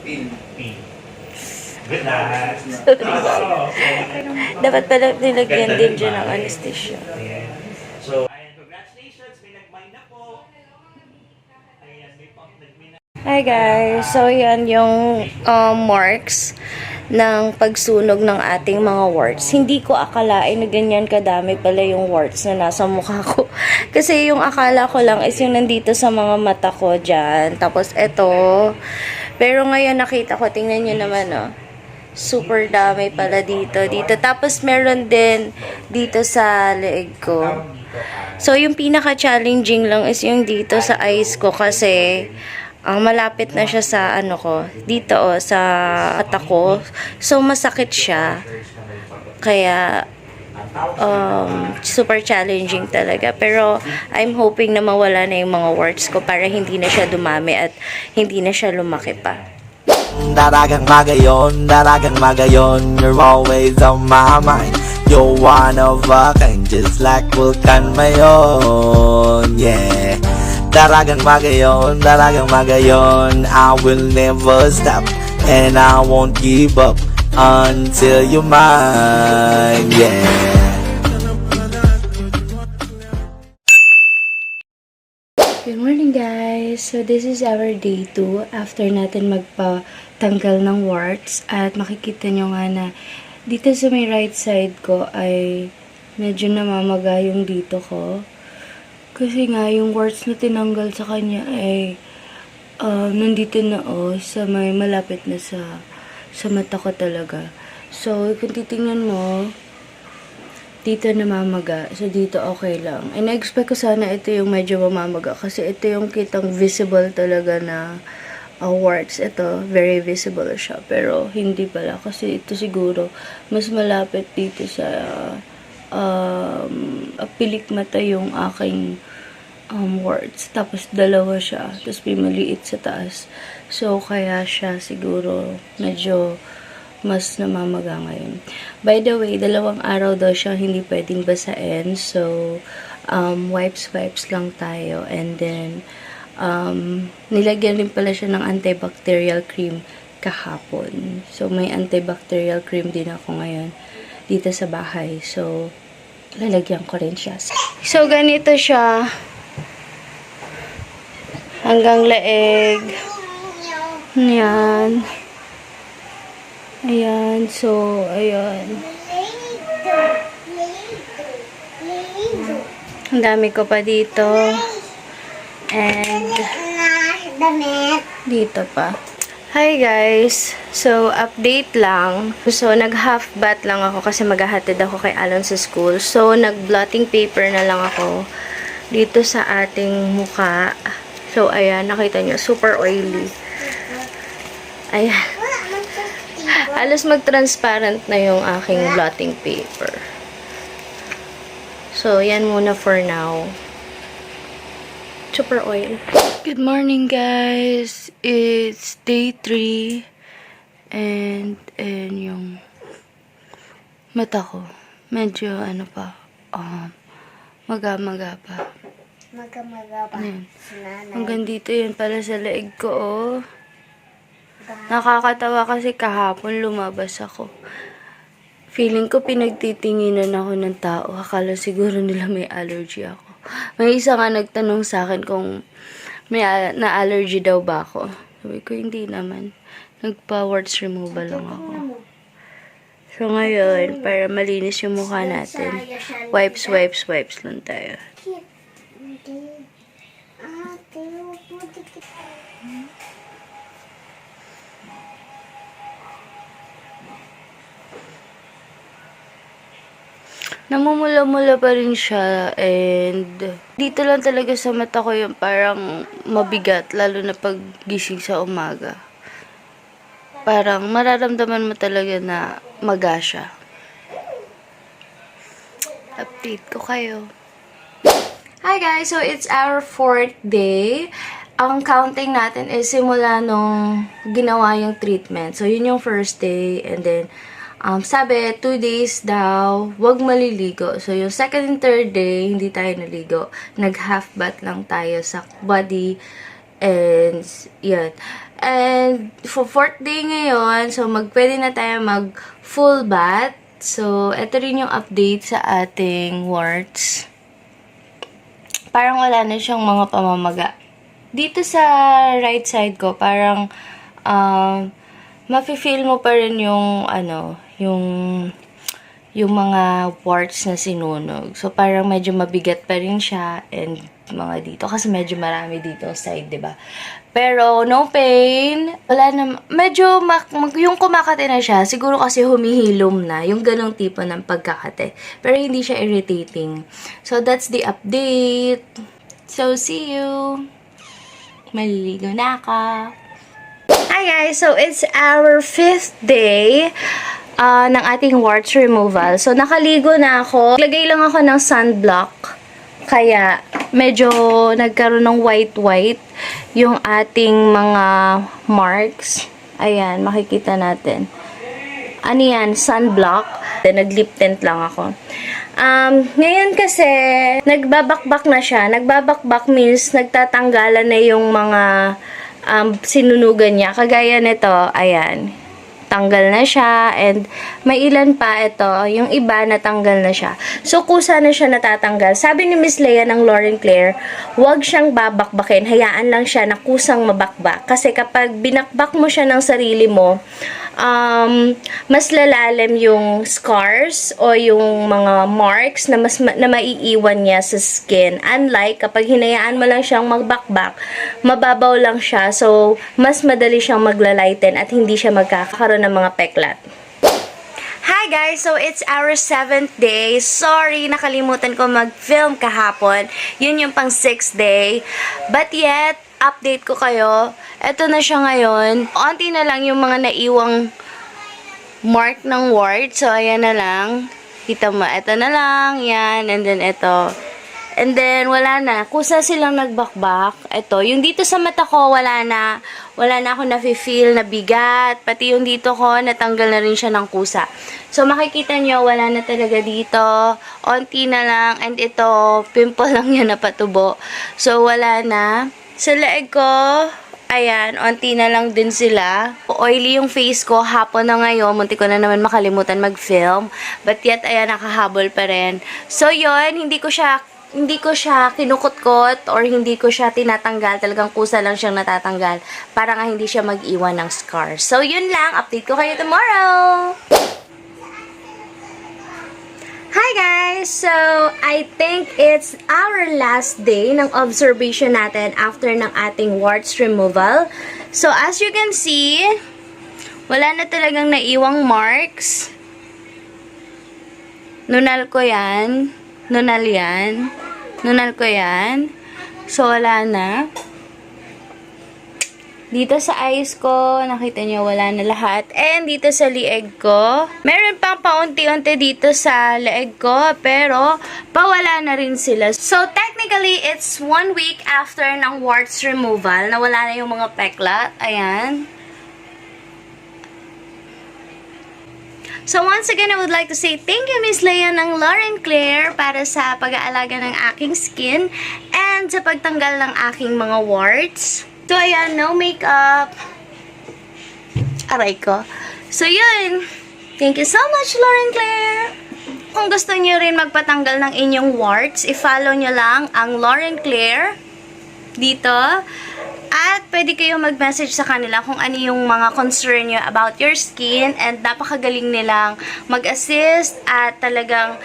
Pin. Good night. Dapat pala nilagyan din dyan ng anesthesia. So, ayan, congratulations. May nag-mine na po. Ayan, may pump nag-mine na. Hi guys! So yan yung marks ng pagsunog ng ating mga warts. Hindi ko akalain na ganyan kadami pala yung warts na nasa mukha ko. Kasi yung akala ko lang is yung nandito sa mga mata ko dyan. Tapos eto. Pero ngayon nakita ko, tingnan nyo naman oh. Super dami pala dito. Tapos meron din dito sa leeg ko. So yung pinaka-challenging lang is yung dito sa eyes ko kasi ang malapit na siya sa ano ko, dito oh, sa mata ko. So masakit siya. Kaya super challenging talaga. Pero I'm hoping na mawala na yung mga warts ko para hindi na siya dumami at hindi na siya lumaki pa. Daragang magayon, you're always on my mind. You're one of a kind, just like Vulcan Mayon, yeah. Daragang magayon, I will never stop, and I won't give up until you're mine, yeah. Good morning guys! So this is our day 2 after natin magpatanggal ng warts at makikita nyo nga na dito sa may right side ko ay medyo namamaga yung dito ko kasi nga yung warts na tinanggal sa kanya ay nandito na sa may malapit na sa mata ko talaga. So kung titingnan mo dito namamaga. So, dito okay lang. And I-expect ko sana ito yung medyo mamamaga. Kasi ito yung kitang visible talaga na warts. Ito, very visible siya. Pero, hindi pala. Kasi ito siguro, mas malapit dito sa pilik mata yung aking warts. Tapos, dalawa siya. Tapos, may maliit sa taas. So, kaya siya siguro medyo mas namamaga ngayon. By the way, 2 araw daw siya hindi pwedeng basain. So, wipes lang tayo. And then, nilagyan rin pala siya ng antibacterial cream kahapon. So, may antibacterial cream din ako ngayon dito sa bahay. So, lalagyan ko rin siya. So, ganito siya. Hanggang leeg. Yan. Ayan, so, ayan. Ang dami ko pa dito. And, dito pa. Hi guys! So, update lang. So, nag-half bath lang ako kasi maghahatid ako kay Alon sa school. So, nag-blotting paper na lang ako dito sa ating muka. So, ayan, nakita nyo, super oily. Ayan. Alas mag-transparent na yung aking blotting paper. So, yan muna for now. Super oil. Good morning, guys! It's day 3. And yung mata ko, medyo ano pa, maga-maga pa. Maga-maga pa. Hanggang dito yun pala sa leeg ko, oh. Nakakatawa kasi kahapon lumabas ako. Feeling ko pinagtitinginan ako ng tao. Akala siguro nila may allergy ako. May isa nga nagtanong sa akin kung may na-allergy daw ba ako. Sabi ko, hindi naman. Nagpa-warts removal lang ako. So ngayon, para malinis yung mukha natin, wipes lang tayo. Namumula-mula pa rin siya and dito lang talaga sa mata ko yung parang mabigat lalo na pag gising sa umaga. Parang mararamdaman mo talaga na maga siya. Update ko kayo. Hi guys! So it's our 4th day. Ang counting natin is simula nung ginawa yung treatment. So yun yung first day and then sabi, 2 days daw, wag maliligo. So, yung 2nd and 3rd day, hindi tayo naligo. Nag-half bath lang tayo sa body. And, yan. And for 4th day ngayon, so pwede na tayo mag full bath. So, ito rin yung update sa ating warts. Parang wala na siyang mga pamamaga. Dito sa right side ko, parang mafe-feel mo pa rin yung yung mga warts na sinunog. So, parang medyo mabigat pa rin siya and mga dito. Kasi medyo marami dito side, diba? Pero, no pain. Wala na. Medyo, yung kumakate na siya, siguro kasi humihilom na. Yung ganong tipo ng pagkakate. Pero hindi siya irritating. So, that's the update. So, see you. Maliligo na ako. Hi guys! So, it's our 5th day ng ating warts removal. So, nakaligo na ako. Naglagay lang ako ng sunblock. Kaya, medyo nagkaroon ng white-white yung ating mga marks. Ayan, makikita natin. Ano yan? Sunblock. Nag-lip tint lang ako. Ngayon kasi, nagbabakbak na siya. Nagbabakbak means nagtatanggalan na yung mga sinunugan niya. Kagaya nito, ayan. Tanggal na siya. And may ilan pa ito. Yung iba, natanggal na siya. So, kusa na siya natatanggal. Sabi ni Miss Leia ng Lauren Claire, huwag siyang babakbakin. Hayaan lang siya na kusang mabakbak. Kasi kapag binakbak mo siya ng sarili mo, mas lalalim yung scars o yung mga marks na maiiwan niya sa skin. Unlike kapag hinayaan mo lang siyang magbakbak, mababaw lang siya. So, mas madali siyang maglalighten at hindi siya magkakaroon ng mga peklat. Hi guys! So, it's our 7th day. Sorry, nakalimutan ko mag-film kahapon. Yun yung pang 6th day. But yet, update ko kayo. Ito na siya ngayon. Onti na lang yung mga naiwang mark ng wart. So, ayan na lang. Kita mo, ito na lang. Yan. And then, ito. And then, wala na. Kusa silang nagbakbak. Ito. Yung dito sa mata ko, wala na. Wala na ako nafe-feel na bigat. Pati yung dito ko, natanggal na rin siya ng kusa. So, makikita nyo, wala na talaga dito. Onti na lang. And ito, pimple lang yan na patubo. So, wala na. Sa leeg ko, ayan, onti na lang din sila. Oily yung face ko, hapon na ngayon. Munti ko na naman makalimutan mag-film. But yet, ayan, nakahabol pa rin. So, yun, hindi ko siya kinukutkot or hindi ko siya tinatanggal. Talagang kusa lang siyang natatanggal para nga hindi siya mag-iwan ng scars. So, yun lang. Update ko kayo tomorrow. Hi guys! So, I think it's our last day ng observation natin after ng ating warts removal. So, as you can see, wala na talagang naiwang marks. Nunal ko yan. Nunal yan. Nunal ko yan. So, wala na. Dito sa eyes ko, nakita nyo, wala na lahat. And dito sa lieg ko, meron pang paunti-unti dito sa lieg ko, pero pawala na rin sila. So, technically, it's 1 week after ng warts removal, na wala na yung mga peklat. Ayan. So, once again, I would like to say thank you, Miss Leia ng Lauren Claire para sa pag-aalaga ng aking skin and sa pagtanggal ng aking mga warts. So, ayan, no makeup. Aray ko. So, yun. Thank you so much, Lauren Claire. Kung gusto niyo rin magpatanggal ng inyong warts, i-follow niyo lang ang Lauren Claire dito. At pwede kayong mag-message sa kanila kung ano yung mga concern nyo about your skin, and napakagaling nilang mag-assist at talagang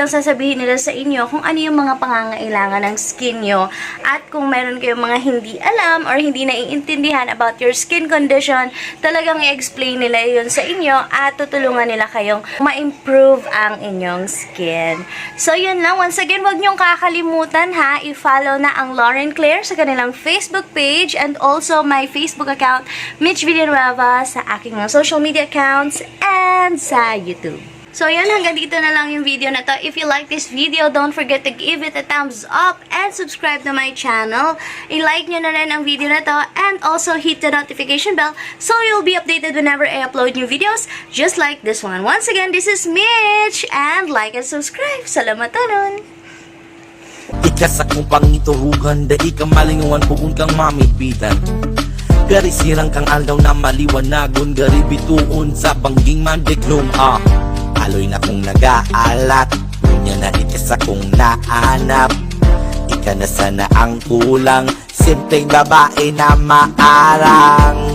sasabihin nila sa inyo kung ano yung mga pangangailangan ng skin nyo. At kung meron kayong mga hindi alam or hindi naiintindihan about your skin condition, talagang i-explain nila yun sa inyo at tutulungan nila kayong ma-improve ang inyong skin. So yun lang. Once again, huwag nyong kakalimutan ha, i-follow na ang Lauren Claire sa kanilang Facebook page and also my Facebook account, Mitch Villanueva, sa aking mga social media accounts, and sa YouTube. So, yun, hanggang dito na lang yung video na to. If you like this video, don't forget to give it a thumbs up and subscribe to my channel. I-like nyo na rin ang video na to and also hit the notification bell so you'll be updated whenever I upload new videos just like this one. Once again, this is Mitch, and like and subscribe. Salamat nun! Ikas akong pangiturugan, da ikaw malingawan bukod kang mamipitan. Gari sirang kang aldaw na maliwanagon, gari bituon sa bangging mandiklong. Aloy na kong nag-aalat, nya na itis akong naanap. Ika na sana ang kulang, simpleng babae na maarang.